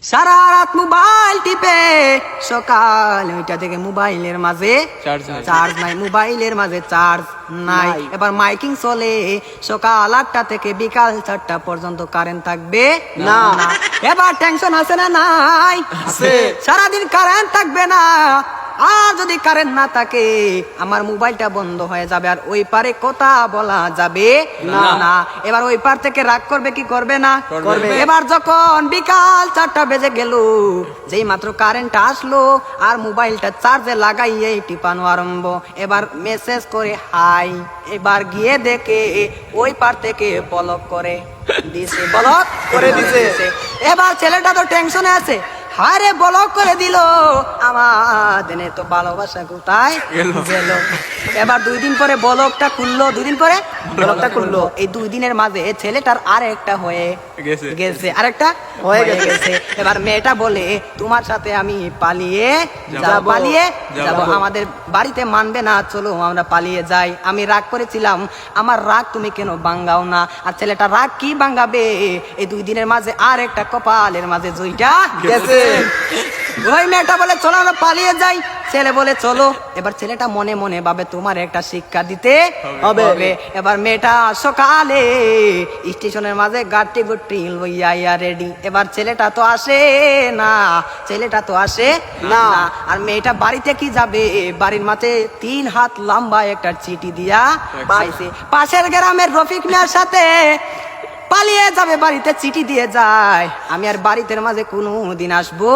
সারা রাত মোবাইল টিপে সকাল 9টা থেকে মোবাইলের মাঝে চার্জ নাই, মোবাইলের মাঝে চার্জ নাই। এবার মাইকিং চলে সকাল 8টা থেকে বিকাল 4টা পর্যন্ত কারেন্ট থাকবে না। এবার টেনশন আছে না নাই? সারাদিন কারেন্ট থাকবে না, আর যদি কারেন্ট না থাকে আমার মোবাইলটা বন্ধ হয়ে যাবে, আর ওই পারে কথা বলা যাবে না। এবার ওই পার থেকে রাগ করবে কি করবে না? করবে। এবার যখন বিকাল 4টা বেজে গেল, যেই মাত্র কারেন্ট আসলো আর মোবাইলটা চার্জে লাগাইয়ে টিপানো আরম্ভ, এবার মেসেজ করে হাই। এবার গিয়ে দেখে ওই পার থেকে ব্লক করে দিছে, ব্লক করে দিছে। এবার ছেলেটা তো টেনশনে আছে, হারে ব্লক করে দিল, আমাদের তো ভালোবাসা কোথায় গেল। এবার 2 দিন পরে ব্লকটা খুললো, 2 দিন পরে ব্লকটা খুললো। এই 2 দিনের মাঝে ছেলেটার আরেকটা হয়ে গেছে, আরেকটা হয়ে গেছে। এবার মেয়েটা বলে তোমার সাথে আমি পালিয়ে যাব, আমাদের বাড়িতে মানবে না, চলো আমরা পালিয়ে যাই। আমি রাগ করেছিলাম, আমার রাগ তুমি কেন ভাঙাও না? আর ছেলেটা রাগ কি ভাঙাবে, এই 2 দিনের মাঝে আরেকটা কপালের মাঝে জয়টা গেছে। ওই মেয়েটা বলে চলো আমরা পালিয়ে যাই, ছেলে বলে চলো। এবার ছেলেটা মনে মনে ভাবে তোমার একটা শিক্ষা দিতে হবে। এবার মেয়েটা সকালে স্টেশনের মাঝে গাড়ি গুটি লইয়া রেডি। এবার ছেলেটা তো আসে না, আর মেয়েটা বাড়িতে কি যাবে, বাড়ির মাঝে 3 হাত লম্বা একটা চিঠি দিয়া পাইছে। পাশের গ্রামের রফিক মিয়ার সাথে পালিয়ে যাবে, বাড়িতে চিঠি দিয়ে যায়, আমি আর বাড়িতে মাঝে কোনোদিন আসবো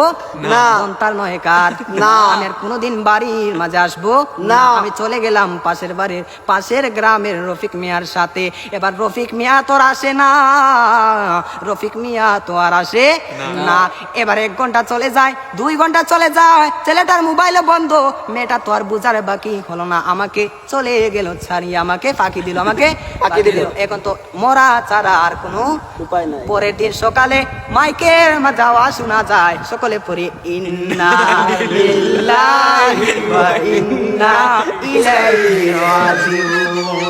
না। তার নয় কার না, আমি আর কোনোদিন বাড়ির মাঝে আসবো না। আমি চলে গেলাম পাশের গ্রামের রফিক মিয়ার সাথে। এবার রফিক মিয়া তো আর আসে না, এবার 1 ঘন্টা চলে যায়, 2 ঘন্টা চলে যায়, ছেলেটার মোবাইলে বন্ধ। মেয়েটা তো আর বুঝার বাকি হলো না, আমাকে চলে গেল ছাড়িয়ে, আমাকে ফাঁকি দিল। এখন তো মরা ছাড়া আর কোনো উপায় নাই। পরের দিন সকালে মাইকের আওয়াজ শোনা যায়, সকলে পড়ে ইন্না লিল্লাহি ওয়া ইন্না ইলাইহি রাজিউন।